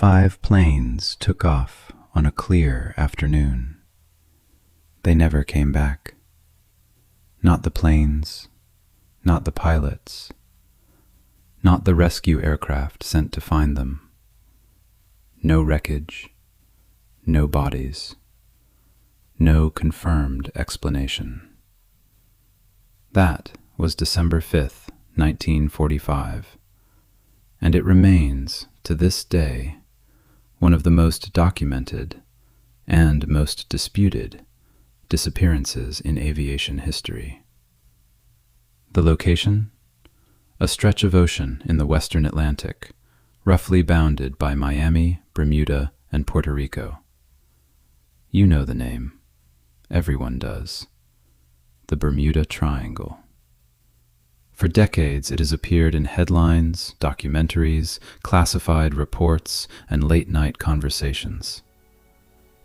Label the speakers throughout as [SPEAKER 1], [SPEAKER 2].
[SPEAKER 1] 5 planes took off on a clear afternoon. They never came back. Not the planes, not the pilots, not the rescue aircraft sent to find them. No wreckage, no bodies, no confirmed explanation. That was December 5th, 1945, and it remains, to this day, one of the most documented and most disputed disappearances in aviation history. The location? A stretch of ocean in the western Atlantic, roughly bounded by Miami, Bermuda, and Puerto Rico. You know the name. Everyone does. The Bermuda Triangle. For decades, it has appeared in headlines, documentaries, classified reports, and late-night conversations.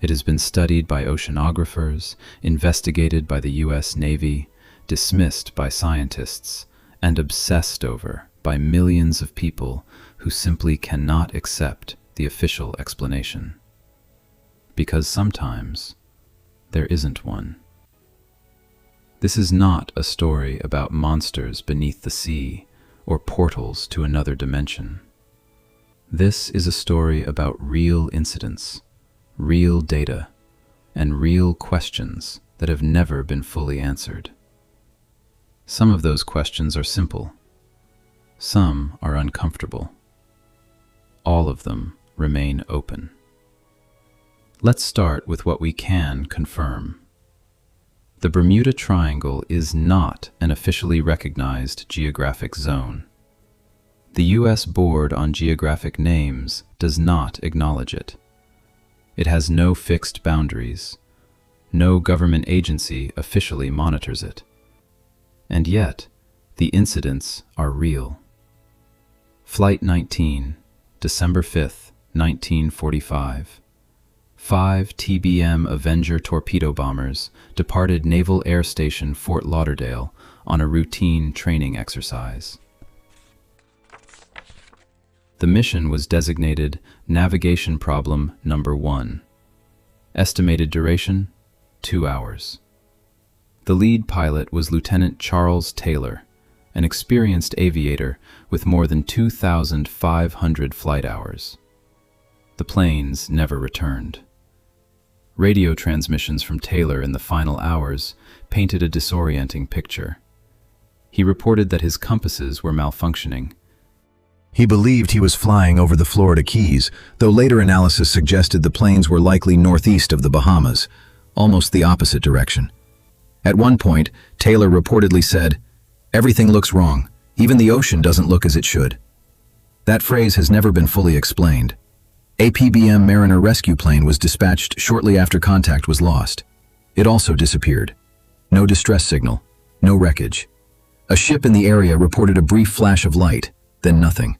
[SPEAKER 1] It has been studied by oceanographers, investigated by the U.S. Navy, dismissed by scientists, and obsessed over by millions of people who simply cannot accept the official explanation. Because sometimes there isn't one. This is not a story about monsters beneath the sea or portals to another dimension. This is a story about real incidents, real data, and real questions that have never been fully answered. Some of those questions are simple. Some are uncomfortable. All of them remain open. Let's start with what we can confirm. The Bermuda Triangle is not an officially recognized geographic zone. The U.S. Board on Geographic Names does not acknowledge it. It has no fixed boundaries. No government agency officially monitors it. And yet, the incidents are real. Flight 19, December 5th, 1945. 5 TBM Avenger torpedo bombers departed Naval Air Station Fort Lauderdale on a routine training exercise. The mission was designated Navigation Problem Number 1. Estimated duration, 2 hours. The lead pilot was Lieutenant Charles Taylor, an experienced aviator with more than 2,500 flight hours. The planes never returned. Radio transmissions from Taylor in the final hours painted a disorienting picture. He reported that his compasses were malfunctioning.
[SPEAKER 2] He believed he was flying over the Florida Keys, though later analysis suggested the planes were likely northeast of the Bahamas, almost the opposite direction. At one point, Taylor reportedly said, "Everything looks wrong. Even the ocean doesn't look as it should." That phrase has never been fully explained. A PBM Mariner rescue plane was dispatched shortly after contact was lost. It also disappeared. No distress signal, no wreckage. A ship in the area reported a brief flash of light, then nothing.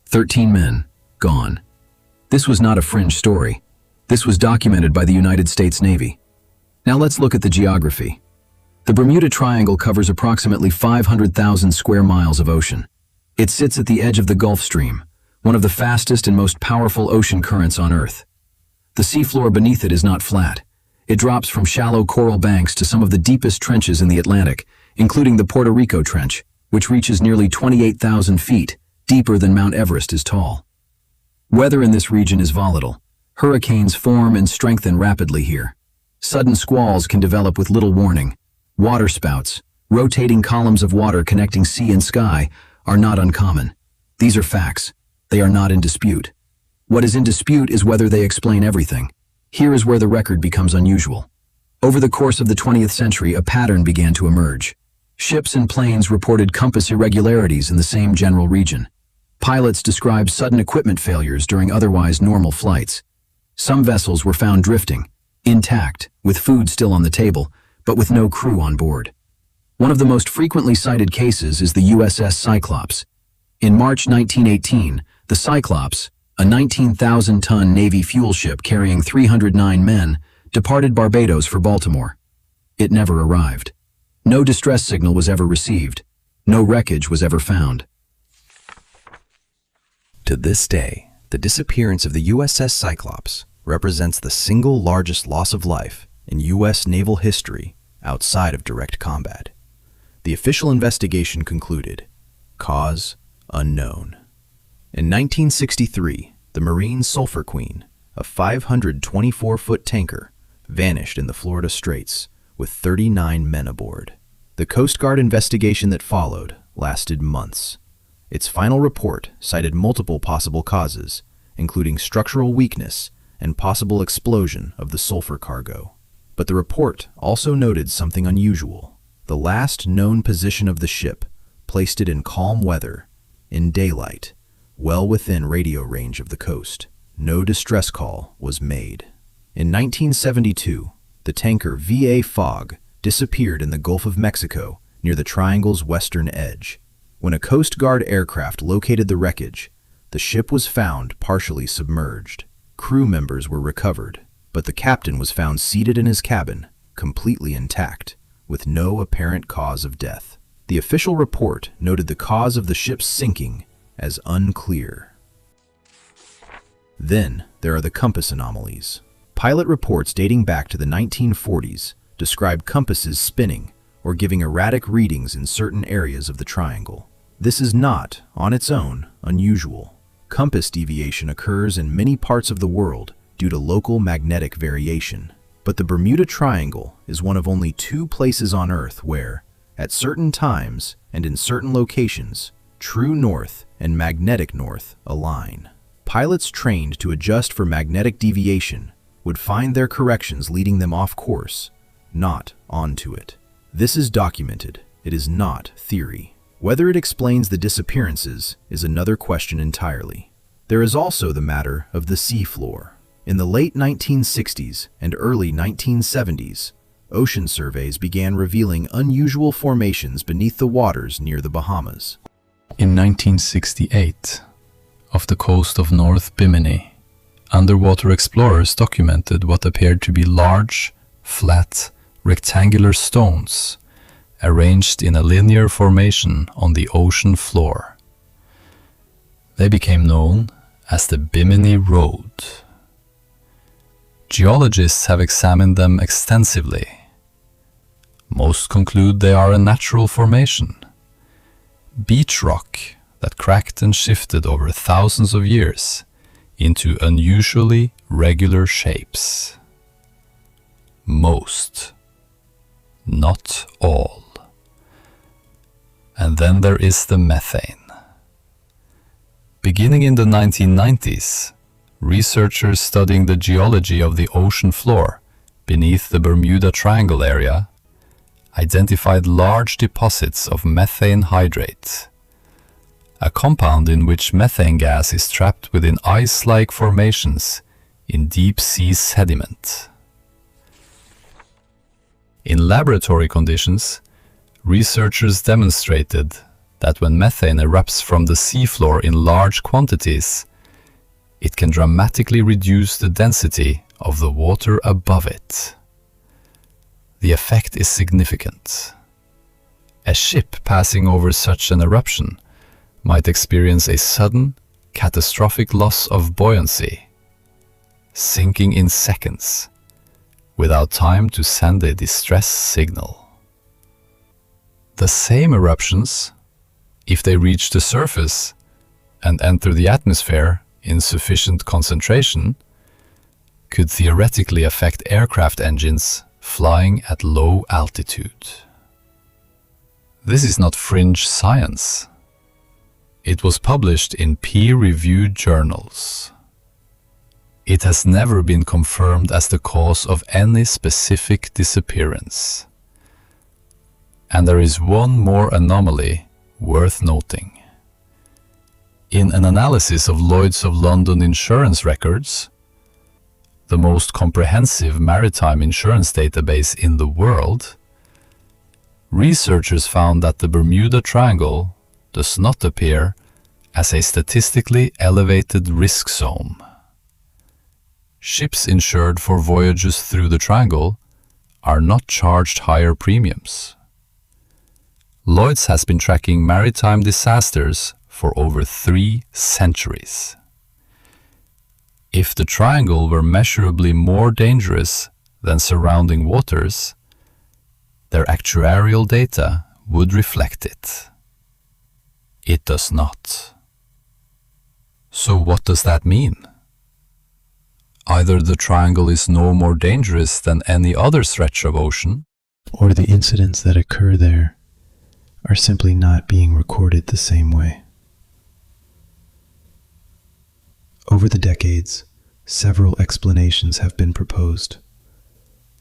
[SPEAKER 2] 13 men, gone. This was not a fringe story. This was documented by the United States Navy. Now let's look at the geography. The Bermuda Triangle covers approximately 500,000 square miles of ocean. It sits at the edge of the Gulf Stream, one of the fastest and most powerful ocean currents on Earth. The seafloor beneath it is not flat. It drops from shallow coral banks to some of the deepest trenches in the Atlantic, including the Puerto Rico Trench, which reaches nearly 28,000 feet, deeper than Mount Everest is tall. Weather in this region is volatile. Hurricanes form and strengthen rapidly here. Sudden squalls can develop with little warning. Waterspouts, rotating columns of water connecting sea and sky, are not uncommon. These are facts. They are not in dispute. What is in dispute is whether they explain everything. Here is where the record becomes unusual. Over the course of the 20th century, a pattern began to emerge. Ships and planes reported compass irregularities in the same general region. Pilots described sudden equipment failures during otherwise normal flights. Some vessels were found drifting, intact, with food still on the table, but with no crew on board. One of the most frequently cited cases is the USS Cyclops. In March 1918, the Cyclops, a 19,000-ton Navy fuel ship carrying 309 men, departed Barbados for Baltimore. It never arrived. No distress signal was ever received. No wreckage was ever found.
[SPEAKER 1] To this day,
[SPEAKER 2] The disappearance of the USS Cyclops represents the single largest loss of life in U.S. naval history outside of direct combat. The official investigation concluded, cause unknown. In 1963, the Marine Sulphur Queen, a 524-foot tanker, vanished in the Florida Straits with 39 men aboard. The Coast Guard investigation that followed lasted months. Its final report cited multiple possible causes, including structural weakness and possible explosion of the sulfur cargo. But the report also noted something unusual. The last known position of the ship placed it in calm weather, in daylight, well within radio range of the coast. No distress call was made. In 1972, the tanker VA Fog disappeared in the Gulf of Mexico near the triangle's western edge. When a Coast Guard aircraft located the wreckage, the ship was found partially submerged. Crew members were recovered, but the captain was found seated in his cabin, completely intact, with no apparent cause of death. The official report noted the cause of the ship's sinking as unclear. Then there are the compass anomalies. Pilot reports dating back to the 1940s describe compasses spinning or giving erratic readings in certain areas of the triangle. This is not, on its own, unusual. Compass deviation occurs in many parts of the world due to local magnetic variation. But the Bermuda Triangle is one of only 2 places on Earth where, at certain times and in certain locations, true north and magnetic north align. Pilots trained to adjust for magnetic deviation would find their corrections leading them off course, not onto it. This is documented. It is not theory. Whether it explains the disappearances is another question entirely. There is also the matter of the seafloor. In the late 1960s and early 1970s, ocean surveys began revealing unusual formations beneath the waters near the Bahamas.
[SPEAKER 1] In 1968, off the coast of North Bimini, underwater explorers documented what appeared to be large, flat, rectangular stones arranged in a linear formation on the ocean floor. They became known as the Bimini Road. Geologists have examined them extensively. Most conclude they are a natural formation, beach rock that cracked and shifted over thousands of years into unusually regular shapes. Most, not all. And then there is the methane. Beginning in the 1990s, researchers studying the geology of the ocean floor beneath the Bermuda Triangle area identified large deposits of methane hydrate, a compound in which methane gas is trapped within ice-like formations in deep-sea sediment. In laboratory conditions, researchers demonstrated that when methane erupts from the seafloor in large quantities, it can dramatically reduce the density of the water above it. The effect is significant. A ship passing over such an eruption might experience a sudden, catastrophic loss of buoyancy, sinking in seconds, without time to send a distress signal. The same eruptions, if they reach the surface and enter the atmosphere in sufficient concentration, could theoretically affect aircraft engines flying at low altitude. This is not fringe science. It was published in peer-reviewed journals. It has never been confirmed as the cause of any specific disappearance. And there is one more anomaly worth noting. In an analysis of Lloyd's of London insurance records, the most comprehensive maritime insurance database in the world, researchers found that the Bermuda Triangle does not appear as a statistically elevated risk zone. Ships insured for voyages through the triangle are not charged higher premiums. Lloyd's has been tracking maritime disasters for over 3 centuries.
[SPEAKER 3] If the triangle were measurably more dangerous than surrounding waters, their actuarial data would reflect it. It does not. So what does that mean? Either the triangle is no more dangerous than any other stretch of ocean,
[SPEAKER 4] or the incidents that occur there are simply not being recorded the same way. Over the decades, several explanations have been proposed,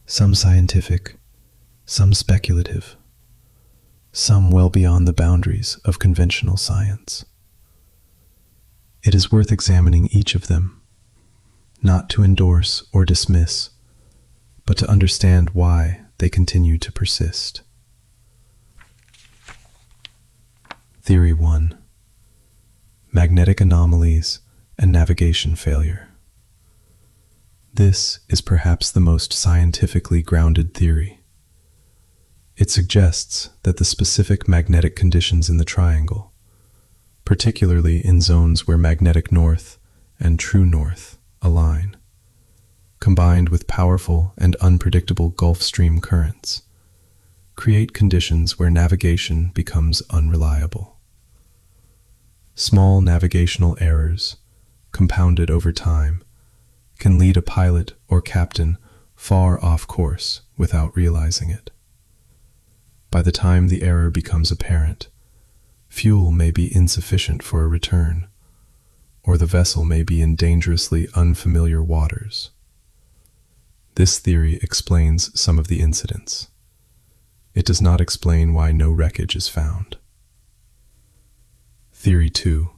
[SPEAKER 4] some scientific, some speculative, some well beyond the boundaries of conventional science. It is worth examining each of them, not to endorse or dismiss, but to understand why they continue to persist. Theory 1. Magnetic anomalies and navigation failure. This is perhaps the most scientifically grounded theory. It suggests that the specific magnetic conditions in the triangle, particularly in zones where magnetic north and true north align, combined with powerful and unpredictable Gulf Stream currents, create conditions where navigation becomes unreliable. Small navigational errors, compounded over time, can lead a pilot or captain far off course without realizing it. By the time the error becomes apparent, fuel may be insufficient for a return, or the vessel may be in dangerously unfamiliar waters. This theory explains some of the incidents. It does not explain why no wreckage is found. Theory 2.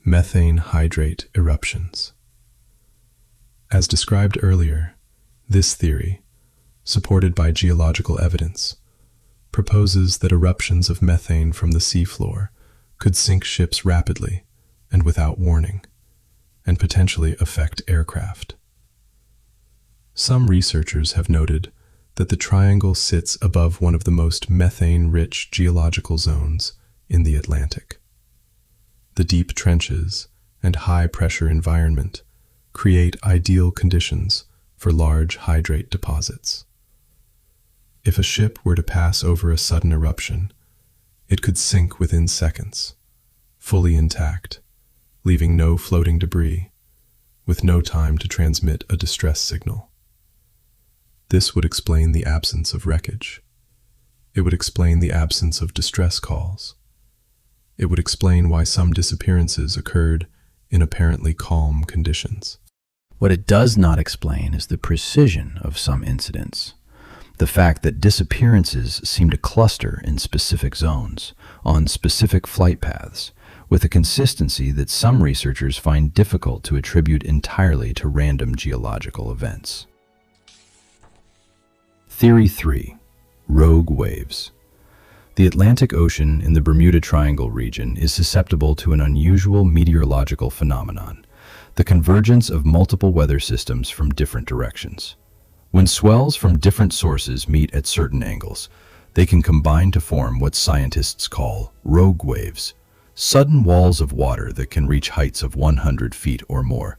[SPEAKER 4] Methane hydrate eruptions. As described earlier, this theory, supported by geological evidence, proposes that eruptions of methane from the seafloor could sink ships rapidly and without warning, and potentially affect aircraft. Some researchers have noted that the triangle sits above one of the most methane-rich geological zones in the Atlantic. The deep trenches and high-pressure environment create ideal conditions for large hydrate deposits. If a ship were to pass over a sudden eruption, it could sink within seconds, fully intact, leaving no floating debris, with no time to transmit a distress signal. This would explain the absence of wreckage. It would explain the absence of distress calls. It would explain why some disappearances occurred in apparently calm conditions.
[SPEAKER 1] What it does not explain is the precision of some incidents. The fact that disappearances seem to cluster in specific zones, on specific flight paths, with a consistency that some researchers find difficult to attribute entirely to random geological events. Theory 3. Rogue waves. The Atlantic Ocean in the Bermuda Triangle region is susceptible to an unusual meteorological phenomenon, the convergence of multiple weather systems from different directions. When swells from different sources meet at certain angles, they can combine to form what scientists call rogue waves, sudden walls of water that can reach heights of 100 feet or more,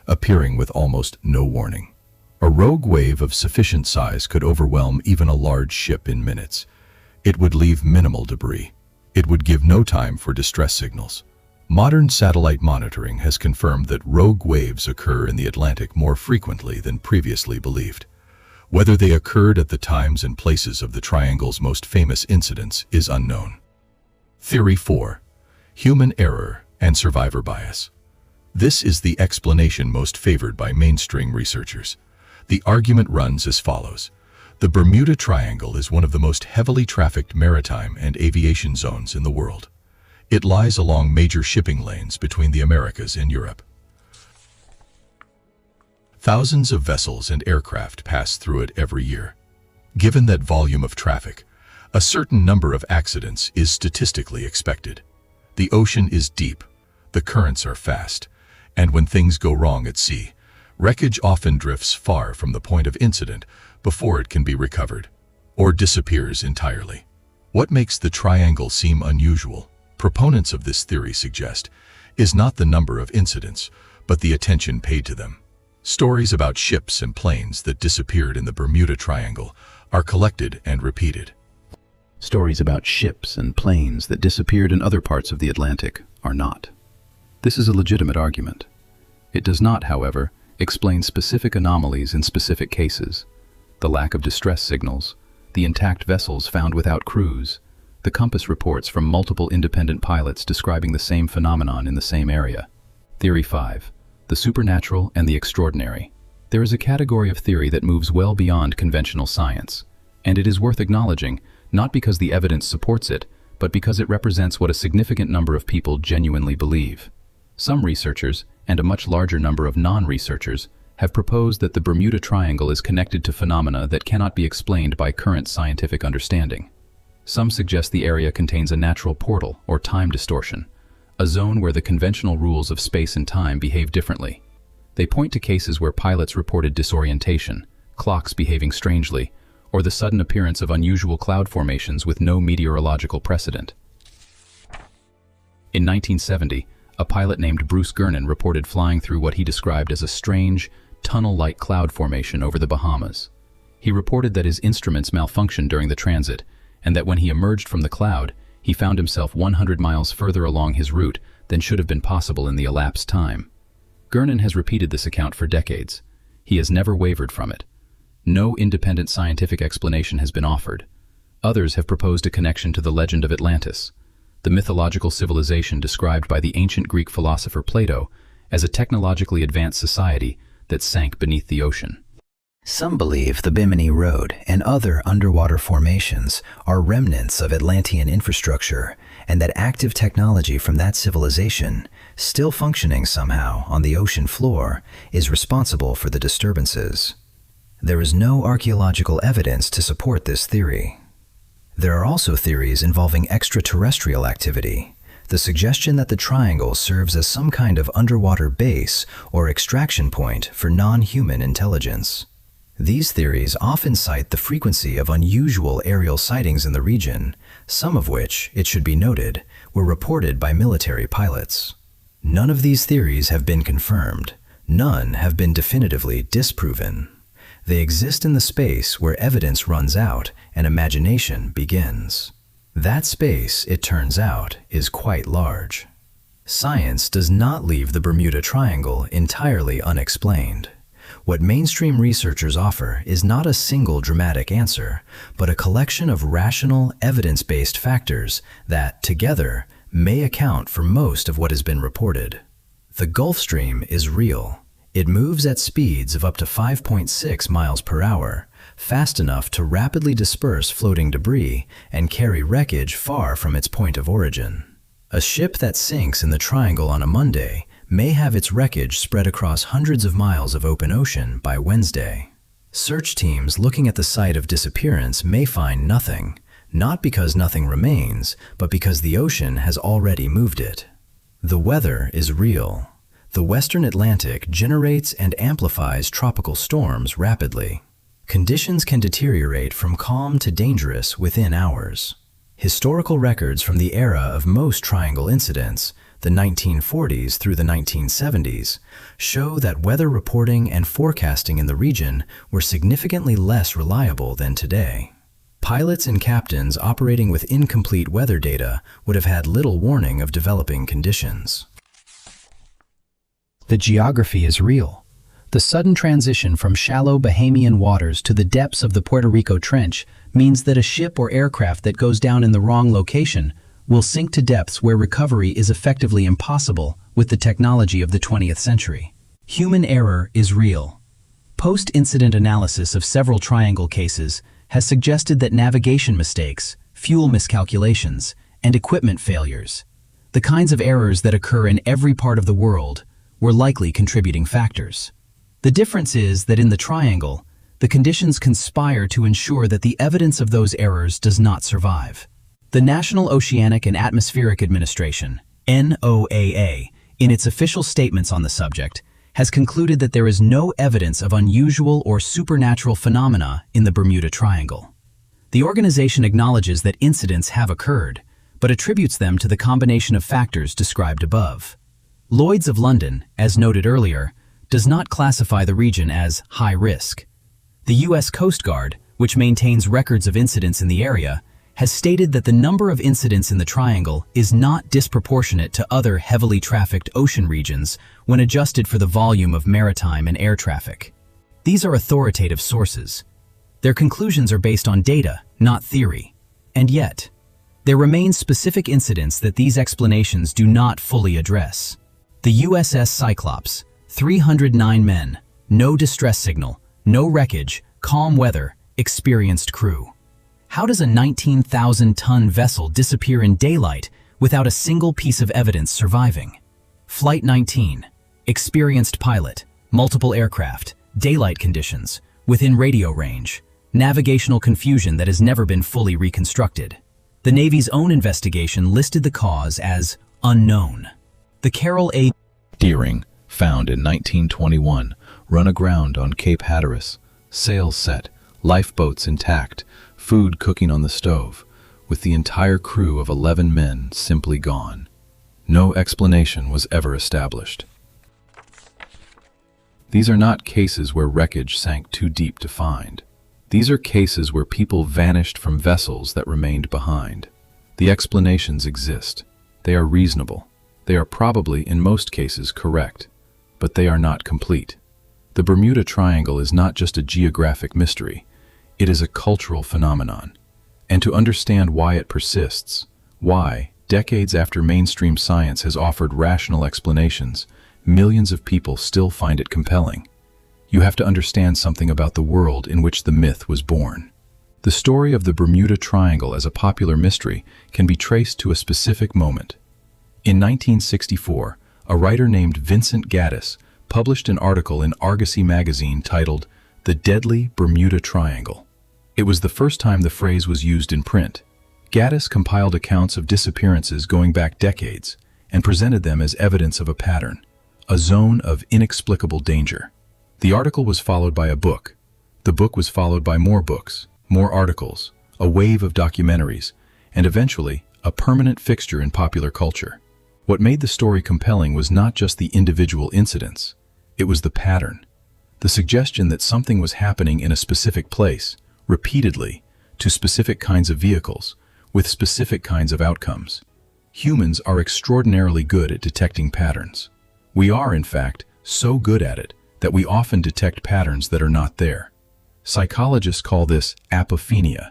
[SPEAKER 1] appearing with almost no warning. A rogue wave of sufficient size could overwhelm even a large ship in minutes. It would leave minimal debris. It would give no time for distress signals. Modern satellite monitoring has confirmed that rogue waves occur in the Atlantic more frequently than previously believed. Whether they occurred at the times and places of the Triangle's most famous incidents is unknown. Theory 4. Human error and survivor bias. This is the explanation most favored by mainstream researchers. The argument runs as follows. The Bermuda Triangle is one of the most heavily trafficked maritime and aviation zones in the world. It lies along major shipping lanes between the Americas and Europe. Thousands of vessels and aircraft pass through it every year. Given that volume of traffic, a certain number of accidents is statistically expected. The ocean is deep, the currents are fast, and when things go wrong at sea, wreckage often drifts far from the point of incident before it can be recovered, or disappears entirely. What makes the triangle seem unusual, proponents of this theory suggest, is not the number of incidents,
[SPEAKER 5] but the attention paid to them. Stories about ships and planes that disappeared in the Bermuda Triangle are collected and repeated.
[SPEAKER 2] Stories about ships and planes that disappeared in other parts of the Atlantic are not. This is a legitimate argument. It does not, however, explain specific anomalies in specific cases. The lack of distress signals, the intact vessels found without crews, the compass reports from multiple independent pilots describing the same phenomenon in the same area. Theory 5. The supernatural and the extraordinary. There is a category of theory that moves well beyond conventional science, and it is worth acknowledging, not because the evidence supports it, but because it represents what a significant number of people genuinely believe. Some researchers, and a much larger number of non-researchers, have proposed that the Bermuda Triangle is connected to phenomena that cannot be explained by current scientific understanding. Some suggest the area contains a natural portal or time distortion, a zone where the conventional rules of space and time behave differently. They point to cases where pilots reported disorientation, clocks behaving strangely, or the sudden appearance of unusual cloud formations with no meteorological precedent. In 1970, a pilot named Bruce Gernon reported flying through what he described as a strange, tunnel-like cloud formation over the Bahamas. He reported that his instruments malfunctioned during the transit, and that when he emerged from the cloud, he found himself 100 miles further along his route than should have been possible in the elapsed time. Gernon has repeated this account for decades. He has never wavered from it. No independent scientific explanation has been offered. Others have proposed a connection to the legend of Atlantis, the mythological civilization described by the ancient Greek philosopher Plato as a technologically advanced society that sank beneath the ocean.
[SPEAKER 6] Some believe the Bimini Road and other underwater formations are remnants of Atlantean infrastructure, and that active technology from that civilization, still functioning somehow on the ocean floor, is responsible for the disturbances. There is no archaeological evidence to support this theory. There are also theories involving extraterrestrial activity. The suggestion that the triangle serves as some kind of underwater base or extraction point for non-human intelligence. These theories often cite the frequency of unusual aerial sightings in the region, some of which, it should be noted, were reported by military pilots. None of these theories have been confirmed. None have been definitively disproven. They exist in the space where evidence runs out and imagination begins. That space, it turns out, is quite large. Science does not leave the Bermuda Triangle entirely unexplained. What mainstream researchers offer is not a single dramatic answer, but a collection of rational, evidence-based factors that, together, may account for most of what has been reported. The Gulf Stream is real. It moves at speeds of up to 5.6 miles per hour, fast enough to rapidly disperse floating debris and carry wreckage far from its point of origin. A ship that sinks in the Triangle on a Monday may have its wreckage spread across hundreds of miles of open ocean by Wednesday. Search teams looking at the site of disappearance may find nothing, not because nothing remains, but because the ocean has already moved it. The weather is real. The Western Atlantic generates and amplifies tropical storms rapidly. Conditions can deteriorate from calm to dangerous within hours. Historical records from the era of most triangle incidents, the 1940s through the 1970s, show that weather reporting and forecasting in the region were significantly less reliable than today. Pilots and captains operating with incomplete weather data would have had little warning of developing conditions.
[SPEAKER 7] The geography is real. The sudden transition from shallow Bahamian waters to the depths of the Puerto Rico Trench means that a ship or aircraft that goes down in the wrong location will sink to depths where recovery is effectively impossible with the technology of the 20th century. Human error is real. Post-incident analysis of several triangle cases has suggested that navigation mistakes, fuel miscalculations, and equipment failures, the kinds of errors that occur in every part of the world, were likely contributing factors. The difference is that in the triangle, the conditions conspire to ensure that the evidence of those errors does not survive. The National Oceanic and Atmospheric Administration, NOAA, in its official statements on the subject, has concluded that there is no evidence of unusual or supernatural phenomena in the Bermuda Triangle. The organization acknowledges that incidents have occurred, but attributes them to the combination of factors described above. Lloyd's of London, as noted earlier, does not classify the region as high risk. The U.S. Coast Guard, which maintains records of incidents in the area, has stated that the number of incidents in the triangle is not disproportionate to other heavily trafficked ocean regions when adjusted for the volume of maritime and air traffic. These are authoritative sources. Their conclusions are based on data, not theory. And yet, there remain specific incidents that these explanations do not fully address. The USS Cyclops, 309 men, no distress signal, no wreckage, calm weather, experienced crew. How does a 19,000-ton vessel disappear in daylight without a single piece of evidence surviving? Flight 19, experienced pilot, multiple aircraft, daylight conditions, within radio range, navigational confusion that has never been fully reconstructed. The Navy's own investigation listed the cause as unknown. The Carroll A.
[SPEAKER 1] Deering, found in 1921, run aground on Cape Hatteras, sails set, lifeboats intact, food cooking on the stove, with the entire crew of 11 men simply gone. No explanation was ever established. These are not cases where wreckage sank too deep to find. These are cases where people vanished from vessels that remained behind. The explanations exist. They are reasonable. They are probably, in most cases, correct, but they are not complete. The Bermuda Triangle is not just a geographic mystery. It is a cultural phenomenon. And to understand why it persists, why, decades after mainstream science has offered rational explanations, millions of people still find it compelling, you have to understand something about the world in which the myth was born. The story of the Bermuda Triangle as a popular mystery can be traced to a specific moment. In 1964, a writer named Vincent Gaddis published an article in Argosy magazine titled "The Deadly Bermuda Triangle." It was the first time the phrase was used in print. Gaddis compiled accounts of disappearances going back decades and presented them as evidence of a pattern, a zone of inexplicable danger. The article was followed by a book. The book was followed by more books, more articles, a wave of documentaries, and eventually a permanent fixture in popular culture. What made the story compelling was not just the individual incidents. It was the pattern, the suggestion that something was happening in a specific place, repeatedly, to specific kinds of vehicles, with specific kinds of outcomes. Humans are extraordinarily good at detecting patterns. We are, in fact, so good at it that we often detect patterns that are not there. Psychologists call this apophenia,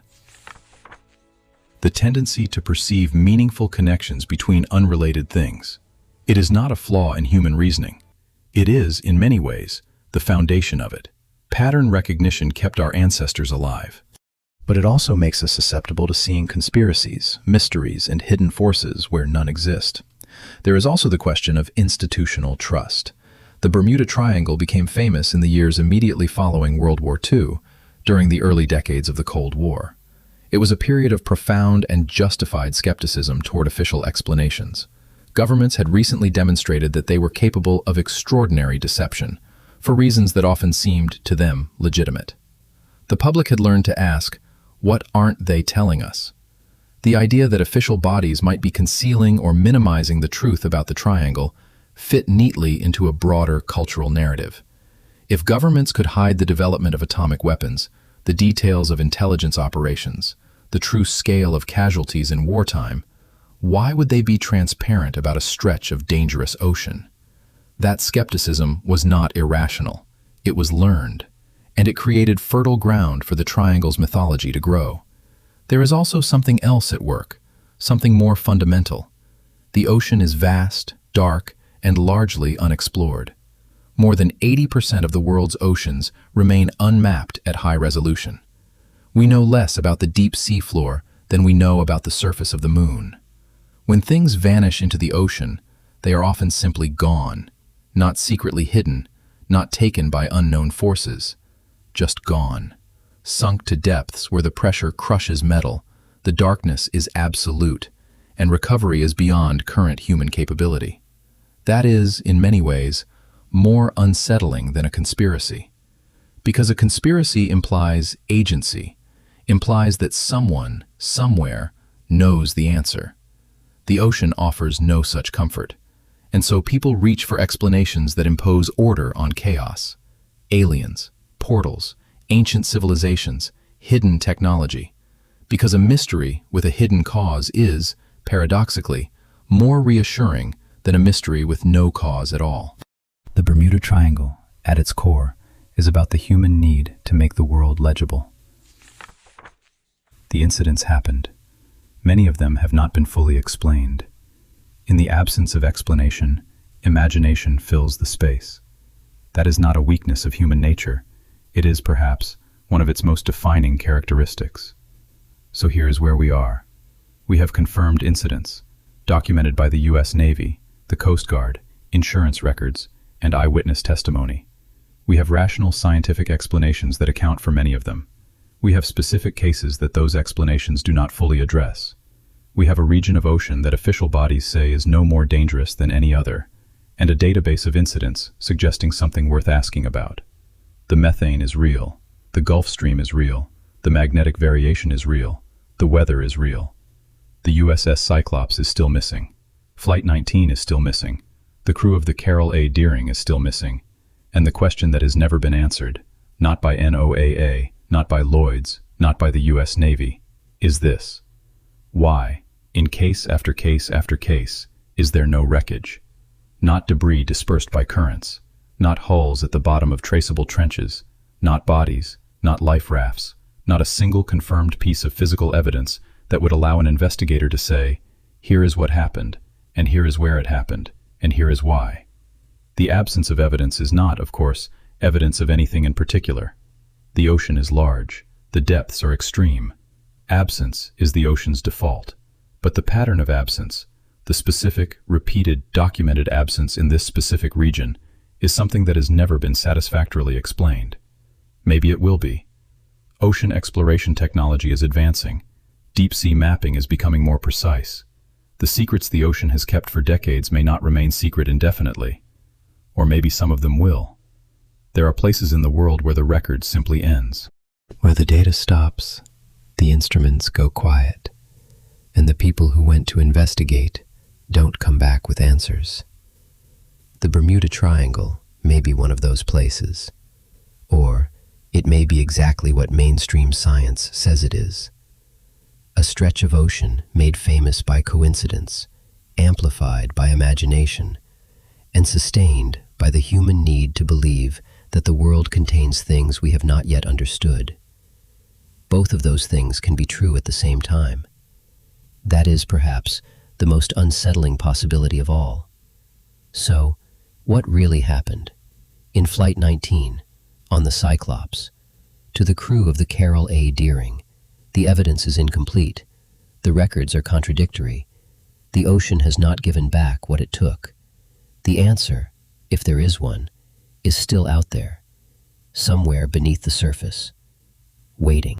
[SPEAKER 1] the tendency to perceive meaningful connections between unrelated things. It is not a flaw in human reasoning. It is, in many ways, the foundation of it. Pattern recognition kept our ancestors alive. But it also makes us susceptible to seeing conspiracies, mysteries, and hidden forces where none exist. There is also the question of institutional trust. The Bermuda Triangle became famous in the years immediately following World War II, during the early decades of the Cold War. It was a period of profound and justified skepticism toward official explanations. Governments had recently demonstrated that they were capable of extraordinary deception, for reasons that often seemed to them legitimate. The public had learned to ask, what aren't they telling us? The idea that official bodies might be concealing or minimizing the truth about the triangle fit neatly into a broader cultural narrative. If governments could hide the development of atomic weapons, the details of intelligence operations, the true scale of casualties in wartime, why would they be transparent about a stretch of dangerous ocean? That skepticism was not irrational. It was learned, and it created fertile ground for the triangle's mythology to grow. There is also something else at work, something more fundamental. The ocean is vast, dark, and largely unexplored. More than 80% of the world's oceans remain unmapped at high resolution. We know less about the deep sea floor than we know about the surface of the moon. When things vanish into the ocean, they are often simply gone, not secretly hidden, not taken by unknown forces, just gone. Sunk to depths where the pressure crushes metal, the darkness is absolute, and recovery is beyond current human capability. That is, in many ways, more unsettling than a conspiracy. Because a conspiracy implies agency, implies that someone, somewhere, knows the answer. The ocean offers no such comfort,
[SPEAKER 2] And so people reach for explanations that impose order on chaos. Aliens, portals, ancient civilizations, hidden technology. Because a mystery with a hidden cause is, paradoxically, more reassuring than a mystery with no cause at all.
[SPEAKER 1] The Bermuda Triangle, at its core, is about the human need to make the world legible. The incidents happened. Many of them have not been fully explained. In the absence of explanation, imagination fills the space. That is not a weakness of human nature. It is, perhaps, one of its most defining characteristics. So here is where we are. We have confirmed incidents, documented by the U.S. Navy, the Coast Guard, insurance records, and eyewitness testimony. We have rational scientific explanations that account for many of them. We have specific cases that those explanations do not fully address. We have a region of ocean that official bodies say is no more dangerous than any other, and a database of incidents suggesting something worth asking about. The methane is real. The Gulf Stream is real. The magnetic variation is real. The weather is real. The USS Cyclops is still missing. Flight 19 is still missing. The crew of the Carol A. Deering is still missing. And the question that has never been answered, not by NOAA, not by Lloyd's, not by the U.S. Navy, is this: why, in case after case after case, is there no wreckage? Not debris dispersed by currents, not hulls at the bottom of traceable trenches, not bodies, not life rafts, not a single confirmed piece of physical evidence that would allow an investigator to say, here is what happened, and here is where it happened, and here is why. The absence of evidence is not, of course, evidence of anything in particular. The ocean is large. The depths are extreme. Absence is the ocean's default. But the pattern of absence, the specific, repeated, documented absence in this specific region, is something that has never been satisfactorily explained. Maybe it will be. Ocean exploration technology is advancing. Deep-sea mapping is becoming more precise. The secrets the ocean has kept for decades may not remain secret indefinitely. Or maybe some of them will. There are places in the world where the record simply ends.
[SPEAKER 8] Where the data stops, the instruments go quiet, and the people who went to investigate don't come back with answers. The Bermuda Triangle may be one of those places, or it may be exactly what mainstream science says it is. A stretch of ocean made famous by coincidence, amplified by imagination, and sustained by the human need to believe that the world contains things we have not yet understood. Both of those things can be true at the same time. That is, perhaps, the most unsettling possibility of all. So, what really happened? In Flight 19, on the Cyclops, to the crew of the Carol A. Deering, the evidence is incomplete. The records are contradictory. The ocean has not given back what it took. The answer, if there is one, is still out there, somewhere beneath the surface, waiting.